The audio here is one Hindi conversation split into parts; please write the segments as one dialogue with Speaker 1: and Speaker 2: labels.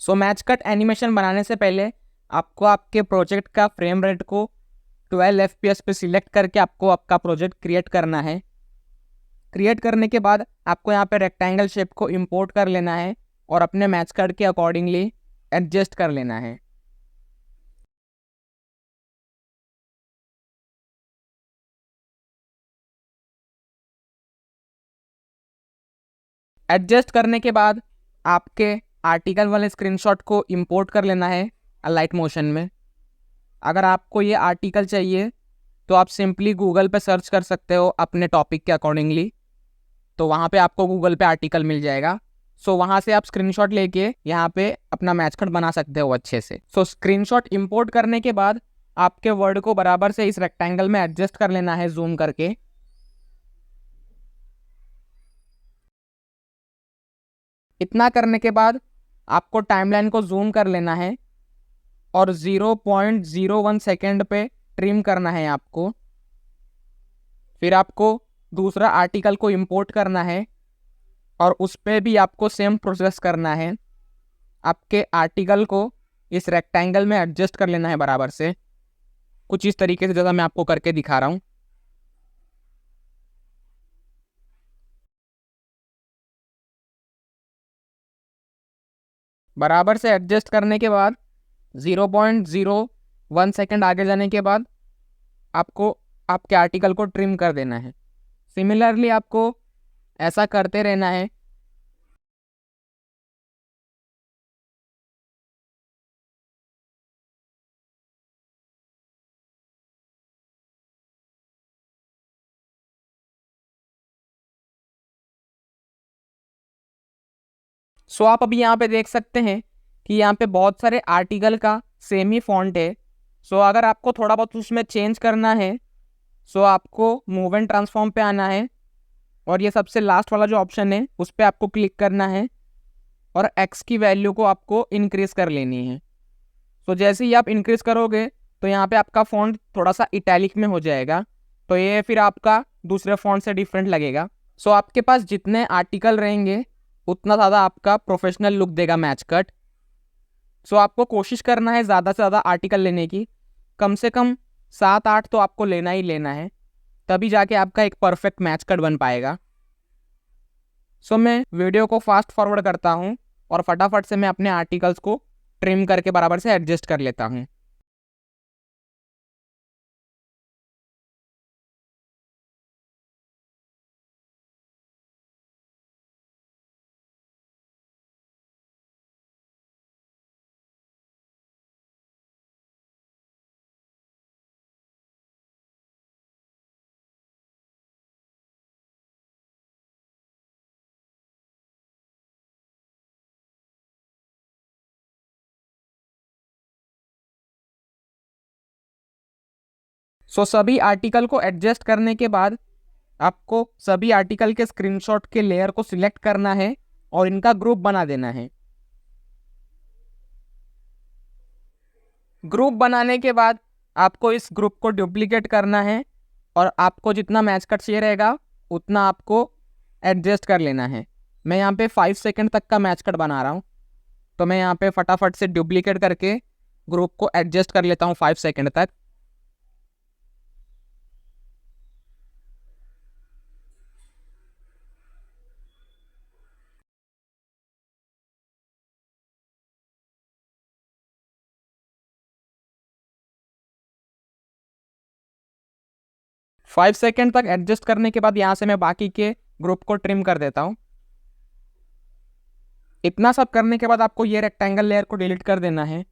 Speaker 1: सो मैच कट एनिमेशन बनाने से पहले आपको आपके प्रोजेक्ट का फ्रेम रेट को 12 FPS पे सिलेक्ट करके आपको आपका प्रोजेक्ट क्रिएट करना है। क्रिएट करने के बाद आपको यहाँ पे रेक्टेंगल शेप को इंपोर्ट कर लेना है और अपने मैच कट के अकॉर्डिंगली एडजस्ट कर लेना है। एडजस्ट करने के बाद आपके आर्टिकल वाले स्क्रीनशॉट को इंपोर्ट कर लेना है लाइट मोशन में। अगर आपको ये आर्टिकल चाहिए तो आप सिंपली गूगल पे सर्च कर सकते हो अपने टॉपिक के अकॉर्डिंगली, तो वहाँ पे आपको गूगल पे आर्टिकल मिल जाएगा। सो वहाँ से आप स्क्रीनशॉट लेके यहाँ पे अपना मैच कट बना सकते हो अच्छे से। सो स्क्रीनशॉट इंपोर्ट करने के बाद आपके वर्ड को बराबर से इस रेक्टेंगल में एडजस्ट कर लेना है जूम करके। इतना करने के बाद आपको टाइमलाइन को जूम कर लेना है और 0.01 सेकेंड पे ट्रिम करना है आपको। फिर आपको दूसरा आर्टिकल को इंपोर्ट करना है और उस पर भी आपको सेम प्रोसेस करना है। आपके आर्टिकल को इस रेक्टेंगल में एडजस्ट कर लेना है बराबर से, कुछ इस तरीके से जैसा मैं आपको करके दिखा रहा हूँ। बराबर से एडजस्ट करने के बाद 0.01 सेकेंड आगे जाने के बाद आपको आपके आर्टिकल को ट्रिम कर देना है। सिमिलरली आपको ऐसा करते रहना है। सो आप अभी यहाँ पे देख सकते हैं कि यहाँ पे बहुत सारे आर्टिकल का सेम ही फॉन्ट है। सो अगर आपको थोड़ा बहुत उसमें चेंज करना है सो आपको मूव एंड ट्रांसफॉर्म पे आना है और ये सबसे लास्ट वाला जो ऑप्शन है उस पर आपको क्लिक करना है और एक्स की वैल्यू को आपको इंक्रीज कर लेनी है। सो जैसे ही आप इंक्रीज करोगे तो यहाँ पे आपका फॉन्ट थोड़ा सा इटैलिक में हो जाएगा, तो ये फिर आपका दूसरे फॉन्ट से डिफरेंट लगेगा। सो आपके पास जितने आर्टिकल रहेंगे उतना ज़्यादा आपका प्रोफेशनल लुक देगा मैच कट। सो आपको कोशिश करना है ज़्यादा से ज़्यादा आर्टिकल लेने की, कम से कम 7-8 तो आपको लेना ही लेना है, तभी जाके आपका एक परफेक्ट मैच कट बन पाएगा। सो मैं वीडियो को फास्ट फॉरवर्ड करता हूँ और फटाफट से मैं अपने आर्टिकल्स को ट्रिम करके बराबर से एडजस्ट कर लेता हूँ। सो सभी आर्टिकल को एडजस्ट करने के बाद आपको सभी आर्टिकल के स्क्रीनशॉट के लेयर को सिलेक्ट करना है और इनका ग्रुप बना देना है। ग्रुप बनाने के बाद आपको इस ग्रुप को डुप्लीकेट करना है और आपको जितना मैच कट चाहिए रहेगा उतना आपको एडजस्ट कर लेना है। मैं यहाँ पे 5 सेकंड तक का मैच कट बना रहा हूँ, तो मैं यहाँ पे फटाफट से डुप्लीकेट करके ग्रुप को एडजस्ट कर लेता हूँ 5 सेकंड तक। 5 सेकंड तक एडजस्ट करने के बाद यहाँ से मैं बाकी के ग्रुप को ट्रिम कर देता हूँ। इतना सब करने के बाद आपको ये रेक्टेंगल लेयर को डिलीट कर देना है।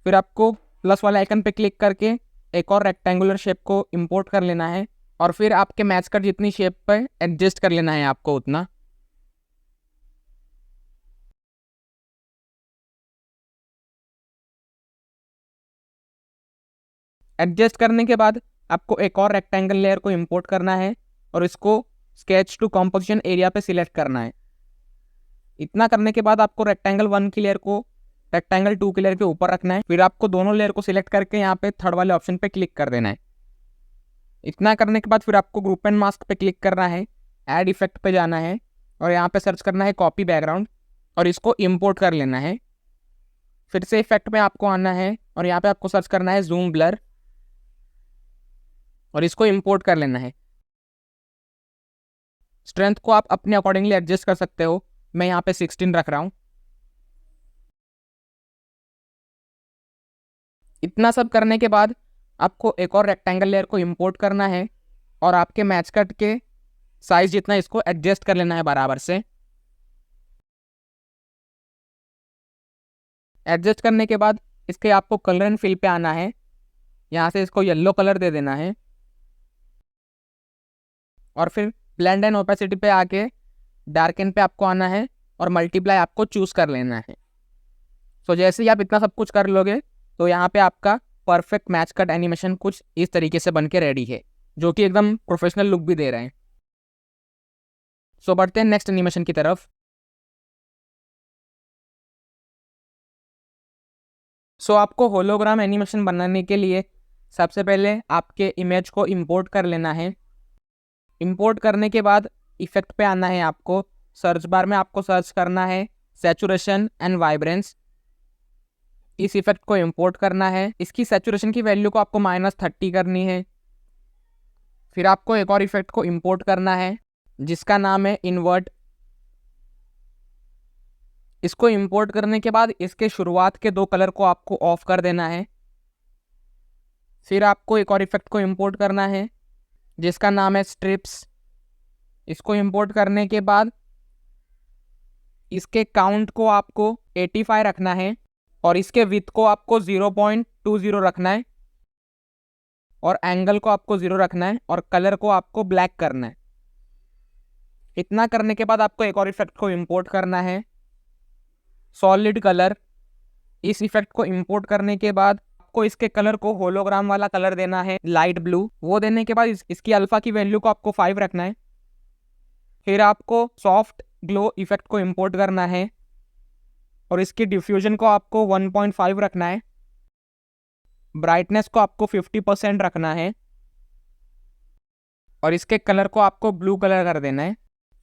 Speaker 1: फिर आपको प्लस वाले आइकन पे क्लिक करके एक और रेक्टेंगुलर शेप को इंपोर्ट कर लेना है और फिर आपके मैच कट जितनी शेप पे एडजस्ट कर लेना है आपको उतना। एडजस्ट करने के बाद आपको एक और रेक्टेंगल लेयर को इंपोर्ट करना है और इसको स्केच टू कॉम्पोजिशन एरिया पे सिलेक्ट करना है। इतना करने के बाद आपको रेक्टेंगल 1 की लेयर को रेक्टेंगल 2 की लेयर के ऊपर रखना है। फिर आपको दोनों लेयर को सिलेक्ट करके यहाँ पे थर्ड वाले ऑप्शन पे क्लिक कर देना है। इतना करने के बाद फिर आपको ग्रुप एंड मास्क पे क्लिक करना है, ऐड इफेक्ट पे जाना है और यहाँ पे सर्च करना है कॉपी बैकग्राउंड और इसको इंपोर्ट कर लेना है। फिर से इफेक्ट में आपको आना है और यहाँ पे आपको सर्च करना है जूम ब्लर और इसको इंपोर्ट कर लेना है। स्ट्रेंथ को आप अपने अकॉर्डिंगली एडजस्ट कर सकते हो, मैं यहाँ पे 16 रख रहा हूँ। इतना सब करने के बाद आपको एक और रेक्टेंगल लेयर को इंपोर्ट करना है और आपके मैच कट के साइज जितना इसको एडजस्ट कर लेना है बराबर से। एडजस्ट करने के बाद इसके आपको कलर एंड फिल पे आना है, यहाँ से इसको येलो कलर दे देना है और फिर ब्लेंड एंड ओपेसिटी पे आके डार्कन पे आपको आना है और मल्टीप्लाई आपको चूज कर लेना है। सो जैसे ही आप इतना सब कुछ कर लोगे तो यहाँ पे आपका परफेक्ट मैच कट एनिमेशन कुछ इस तरीके से बन के रेडी है, जो कि एकदम प्रोफेशनल लुक भी दे रहे हैं। सो बढ़ते हैं नेक्स्ट एनिमेशन की तरफ। सो आपको होलोग्राम एनिमेशन बनाने के लिए सबसे पहले आपके इमेज को इंपोर्ट कर लेना है। इंपोर्ट करने के बाद इफेक्ट पे आना है, आपको सर्च बार में आपको सर्च करना है सैचुरेशन एंड वाइब्रेंस। इस इफेक्ट को इंपोर्ट करना है। इसकी सैचुरेशन की वैल्यू को आपको -30 करनी है। फिर आपको एक और इफेक्ट को इंपोर्ट करना है जिसका नाम है इन्वर्ट। इसको इंपोर्ट करने के बाद इसके शुरुआत के 2 कलर को आपको ऑफ कर देना है। फिर आपको एक और इफेक्ट को इंपोर्ट करना है जिसका नाम है स्ट्रिप्स। इसको इंपोर्ट करने के बाद इसके काउंट को आपको 85 रखना है और इसके विड्थ को आपको 0.20 रखना है और एंगल को आपको 0 रखना है और कलर को आपको ब्लैक करना है। इतना करने के बाद आपको एक और इफेक्ट को इंपोर्ट करना है सॉलिड कलर। इस इफेक्ट को इंपोर्ट करने के बाद आपको इसके कलर को होलोग्राम वाला कलर देना है लाइट ब्लू। वो देने के बाद इसकी अल्फा की वैल्यू को आपको 5 रखना है। फिर आपको सॉफ्ट ग्लो इफेक्ट को इंपोर्ट करना है और इसकी डिफ्यूजन को आपको 1.5 रखना है। ब्राइटनेस को आपको 50% रखना है और इसके कलर को आपको ब्लू कलर कर देना है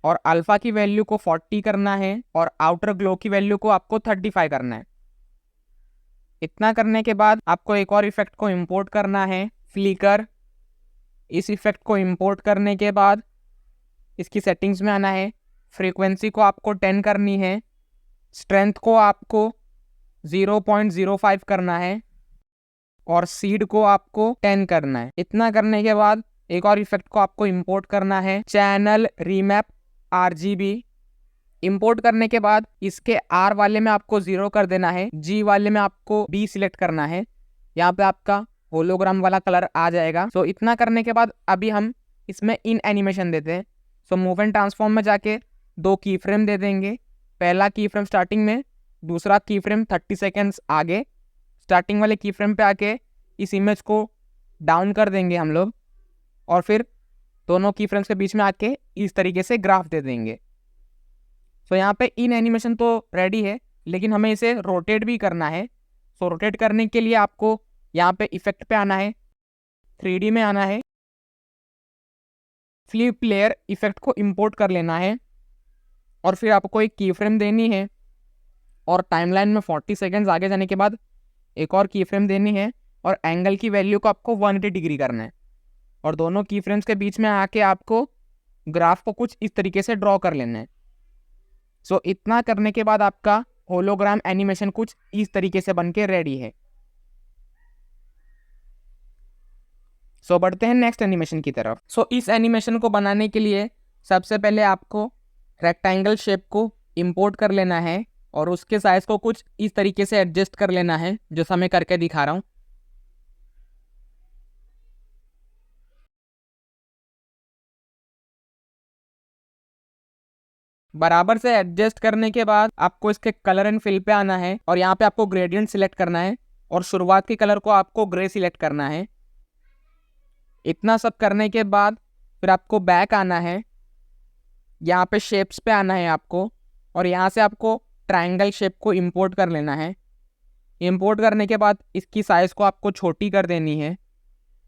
Speaker 1: और अल्फा की वैल्यू को 40 करना है और आउटर ग्लो की वैल्यू को आपको 35 करना है। इतना करने के बाद आपको एक और इफेक्ट को इंपोर्ट करना है फ्लिकर। इस इफेक्ट को इंपोर्ट करने के बाद इसकी सेटिंग्स में आना है। फ्रीक्वेंसी को आपको 10 करनी है। स्ट्रेंथ को आपको 0.05 करना है और सीड को आपको 10 करना है। इतना करने के बाद एक और इफेक्ट को आपको इंपोर्ट करना है चैनल रीमैप RGB। इंपोर्ट करने के बाद इसके R वाले में आपको 0 कर देना है, G वाले में आपको B सिलेक्ट करना है। यहाँ पे आपका होलोग्राम वाला कलर आ जाएगा। सो इतना करने के बाद अभी हम इसमें इन एनिमेशन देते हैं। सो मूव एंड ट्रांसफॉर्म में जाके 2 की फ्रेम दे देंगे। पहला की फ्रेम स्टार्टिंग में, दूसरा की फ्रेम 30 सेकेंड्स आगे। स्टार्टिंग वाले की फ्रेम पे आके इस इमेज को डाउन कर देंगे हम लोग और फिर दोनों की फ्रेम्स के बीच में आके इस तरीके से ग्राफ दे देंगे। सो यहाँ पे इन एनिमेशन तो रेडी है, लेकिन हमें इसे रोटेट भी करना है। सो रोटेट करने के लिए आपको यहाँ पे इफेक्ट पे आना है, 3D में आना है, फ्लिप लेयर इफेक्ट को इंपोर्ट कर लेना है और फिर आपको एक की फ्रेम देनी है और टाइमलाइन में 40 सेकेंड्स आगे जाने के बाद एक और की फ्रेम देनी है और एंगल की वैल्यू को आपको 180 डिग्री करना है और दोनों की फ्रेम्स के बीच में आके आपको ग्राफ को कुछ इस तरीके से ड्रॉ कर लेना है। सो इतना करने के बाद आपका होलोग्राम एनिमेशन कुछ इस तरीके से बन के रेडी है। सो बढ़ते हैं नेक्स्ट एनिमेशन की तरफ। सो इस एनिमेशन को बनाने के लिए सबसे पहले आपको रेक्टेंगल शेप को इंपोर्ट कर लेना है और उसके साइज को कुछ इस तरीके से एडजस्ट कर लेना है, जैसा मैं करके दिखा रहा हूँ। बराबर से एडजस्ट करने के बाद आपको इसके कलर एंड फिल पे आना है और यहाँ पे आपको ग्रेडियंट सिलेक्ट करना है और शुरुआत के कलर को आपको ग्रे सिलेक्ट करना है। इतना सब करने के बाद फिर आपको बैक आना है, यहाँ पे शेप्स पे आना है आपको और यहाँ से आपको ट्रायंगल शेप को इंपोर्ट कर लेना है। इंपोर्ट करने के बाद इसकी साइज़ को आपको छोटी कर देनी है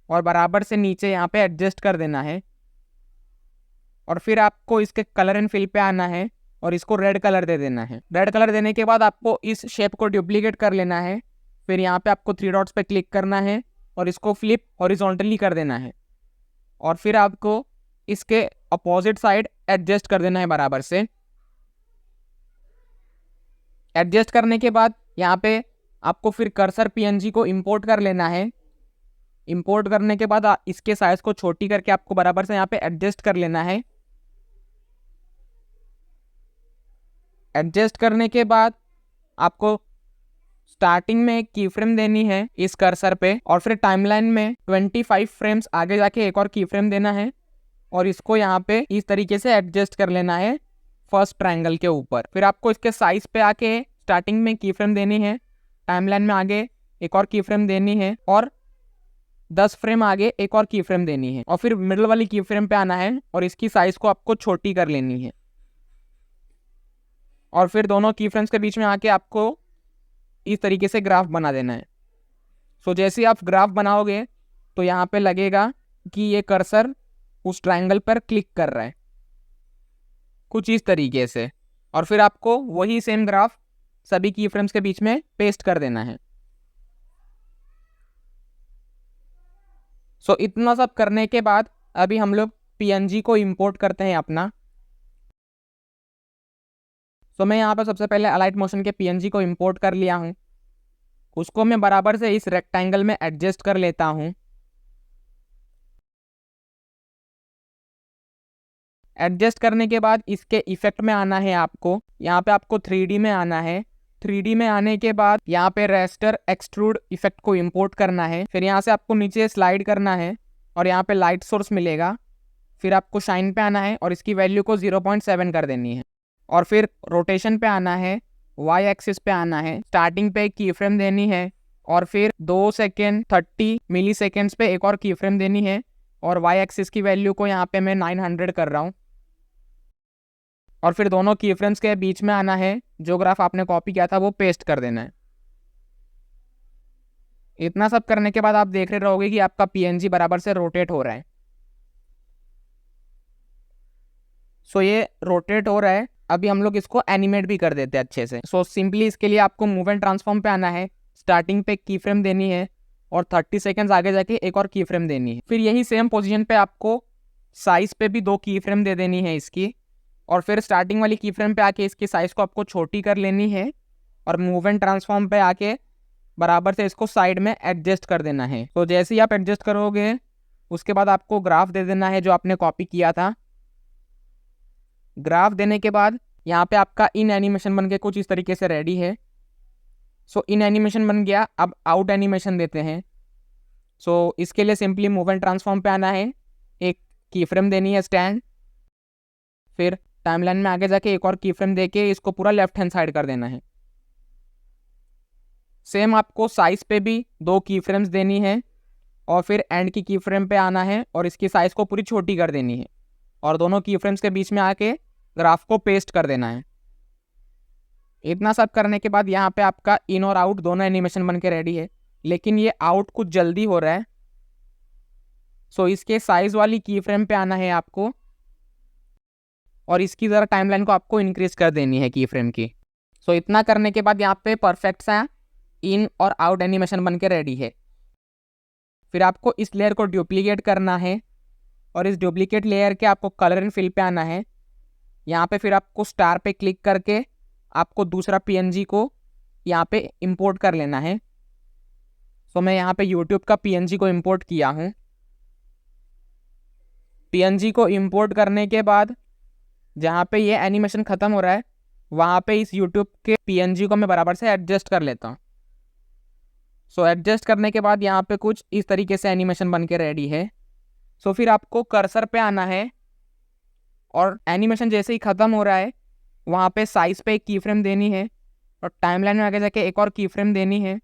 Speaker 1: और बराबर से नीचे यहाँ पे एडजस्ट कर देना है और फिर आपको इसके कलर एंड फिल पे आना है और इसको रेड कलर दे देना है। रेड कलर देने के बाद आपको इस शेप को डुप्लीकेट कर लेना है। फिर यहाँ पे आपको 3 डॉट्स पे क्लिक करना है और इसको फ्लिप हॉरिजॉन्टली कर देना है और फिर आपको इसके अपोजिट साइड एडजस्ट कर देना है बराबर से। एडजस्ट करने के बाद यहाँ पे आपको फिर कर्सर पीएनजी को इंपोर्ट कर लेना है। इंपोर्ट करने के बाद इसके साइज को छोटी करके आपको बराबर से यहाँ पे एडजस्ट कर लेना है। एडजस्ट करने के बाद आपको स्टार्टिंग में एक की फ्रेम देनी है इस कर्सर पे और फिर टाइमलाइन में 25 फ्रेम्स आगे जाके एक और की फ्रेम देना है और इसको यहाँ पे इस तरीके से एडजस्ट कर लेना है फर्स्ट ट्रायंगल के ऊपर। फिर आपको इसके साइज पे आके स्टार्टिंग में की फ्रेम देनी है, टाइमलाइन में आगे एक और की फ्रेम देनी है और 10 फ्रेम आगे एक और की फ्रेम देनी है और फिर मिडल वाली की फ्रेम पे आना है और इसकी साइज को आपको छोटी कर लेनी है और फिर दोनों की फ्रेम्स के बीच में आके आपको इस तरीके से ग्राफ बना देना है। सो जैसे ही आप ग्राफ बनाओगे तो यहाँ पे लगेगा कि ये कर्सर उस ट्रायंगल पर क्लिक कर रहा है कुछ इस तरीके से और फिर आपको वही सेम ग्राफ सभी की फ्रेम्स के बीच में पेस्ट कर देना है। सो इतना सब करने के बाद अभी हम लोग पीएनजी को इंपोर्ट करते हैं अपना। सो मैं यहाँ पर सबसे पहले अलाइट मोशन के पीएनजी को इंपोर्ट कर लिया हूँ। उसको मैं बराबर से इस रेक्टेंगल में एडजस्ट कर लेता हूँ। एडजस्ट करने के बाद इसके इफेक्ट में आना है आपको। यहाँ पे आपको 3D में आना है। 3D में आने के बाद यहाँ पे रेस्टर एक्सट्रूड इफेक्ट को इंपोर्ट करना है। फिर यहाँ से आपको नीचे स्लाइड करना है और यहाँ पे लाइट सोर्स मिलेगा। फिर आपको शाइन पे आना है और इसकी वैल्यू को 0.7 कर देनी है और फिर रोटेशन पे आना है, वाई एक्सिस पे आना है, स्टार्टिंग पे एक की फ्रेम देनी है और फिर 2 सेकेंड 30 मिली सेकेंड्स पे एक और की फ्रेम देनी है और वाई एक्सिस की वैल्यू को यहाँ पे मैं 900 कर रहा हूँ और फिर दोनों की फ्रेम्स के बीच में आना है। जो ग्राफ आपने कॉपी किया था वो पेस्ट कर देना है। इतना सब करने के बाद आप देख रहे रहोगे कि आपका पीएनजी बराबर से रोटेट हो रहा है। सो ये रोटेट हो रहा है। अभी हम लोग इसको एनिमेट भी कर देते हैं अच्छे से। सो सिंपली इसके लिए आपको मूव एंड ट्रांसफॉर्म पे आना है, स्टार्टिंग पे की फ्रेम देनी है और 30 सेकेंड्स आगे जाके एक और की फ्रेम देनी है। फिर यही सेम पोजीशन पे आपको साइज पे भी 2 की फ्रेम दे देनी है इसकी और फिर स्टार्टिंग वाली की फ्रेम पे आके इसकी साइज को आपको छोटी कर लेनी है और मूव एंड ट्रांसफॉर्म पे आके बराबर से इसको साइड में एडजस्ट कर देना है। तो जैसे ही आप एडजस्ट करोगे उसके बाद आपको ग्राफ दे देना है जो आपने कॉपी किया था। ग्राफ देने के बाद यहाँ पे आपका इन एनिमेशन बन के कुछ इस तरीके से रेडी है। सो इन एनिमेशन बन गया। अब आउट एनिमेशन देते हैं। सो इसके लिए सिंपली मूव एंड ट्रांसफॉर्म पे आना है, एक की फ्रेम देनी है स्टैंड, फिर टाइमलाइन में आगे जाके एक और की फ्रेम देके इसको पूरा लेफ्ट हैंड साइड कर देना है। सेम आपको साइज पे भी 2 की फ्रेम्स देनी है और फिर एंड की फ्रेम पे आना है और इसकी साइज को पूरी छोटी कर देनी है और दोनों की फ्रेम्स के बीच में आके ग्राफ को पेस्ट कर देना है। इतना सब करने के बाद यहाँ पे आपका इन और आउट दोनों एनिमेशन बन के रेडी है, लेकिन ये आउट कुछ जल्दी हो रहा है। सो इसके साइज वाली की फ्रेम पे आना है आपको और इसकी ज़रा टाइमलाइन को आपको इंक्रीज कर देनी है की फ्रेम की। सो इतना करने के बाद यहाँ पे परफेक्ट सा इन और आउट एनिमेशन बन के रेडी है। फिर आपको इस लेयर को डुप्लीकेट करना है और इस डुप्लीकेट लेयर के आपको कलर एंड फिल पे आना है। यहाँ पे फिर आपको स्टार पे क्लिक करके आपको दूसरा पीएनजी को यहाँ पे इंपोर्ट कर लेना है। सो मैं यहाँ पे यूट्यूब का पीएनजी को इंपोर्ट किया हूँ। पीएनजी को इंपोर्ट करने के बाद जहाँ पे ये एनिमेशन ख़त्म हो रहा है वहाँ पे इस यूट्यूब के पीएनजी को मैं बराबर से एडजस्ट कर लेता हूँ। सो एडजस्ट करने के बाद यहाँ पे कुछ इस तरीके से एनिमेशन बन के रेडी है। सो फिर आपको कर्सर पे आना है और एनिमेशन जैसे ही ख़त्म हो रहा है वहाँ पे साइज पे एक की फ्रेम देनी है और टाइमलाइन में आगे जाके एक और की फ्रेम देनी है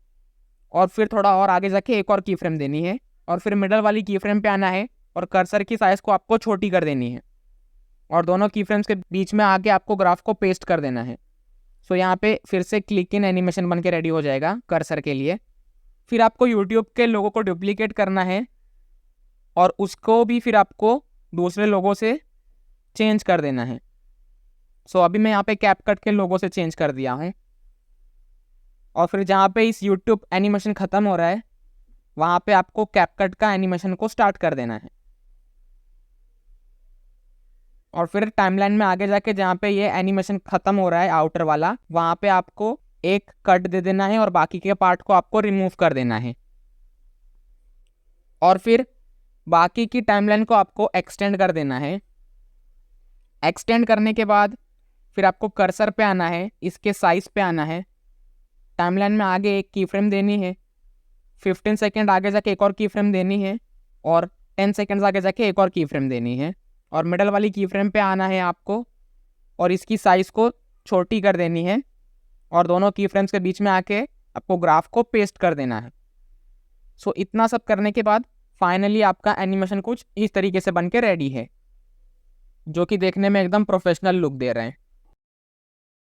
Speaker 1: और फिर थोड़ा और आगे जाके एक और की फ्रेम देनी है और फिर मिडल वाली की फ्रेम पे आना है और कर्सर की साइज़ को आपको छोटी कर देनी है और दोनों की फ्रेम्स के बीच में आके आपको ग्राफ को पेस्ट कर देना है। सो यहाँ पे फिर से क्लिक इन एनिमेशन बन के रेडी हो जाएगा कर्सर के लिए। फिर आपको यूट्यूब के लोगो को डुप्लीकेट करना है और उसको भी फिर आपको दूसरे लोगों से चेंज कर देना है। सो अभी मैं यहाँ पे कैपकट के लोगो से चेंज कर दिया हूँ। और फिर जहाँ पे इस यूट्यूब एनिमेशन ख़त्म हो रहा है वहाँ पे आपको कैपकट का एनिमेशन को स्टार्ट कर देना है। और फिर टाइमलाइन में आगे जाके जहाँ पे ये एनिमेशन ख़त्म हो रहा है आउटर वाला, वहाँ पे आपको एक कट दे देना है और बाकी के पार्ट को आपको रिमूव कर देना है। और फिर बाकी की टाइमलाइन को आपको एक्सटेंड कर देना है। एक्सटेंड करने के बाद फिर आपको कर्सर पे आना है, इसके साइज पे आना है, टाइमलाइन में आगे एक की फ्रेम देनी है, 15 सेकेंड आगे जाके एक और की फ्रेम देनी है, और 10 सेकेंड्स आगे जाके एक और की फ्रेम देनी है, और मिडल वाली की फ्रेम पे आना है आपको और इसकी साइज़ को छोटी कर देनी है, और दोनों की फ्रेम्स के बीच में आके आपको ग्राफ को पेस्ट कर देना है। सो इतना सब करने के बाद फाइनली आपका एनिमेशन कुछ इस तरीके से बन के रेडी है, जो कि देखने में एकदम प्रोफेशनल लुक दे रहे हैं।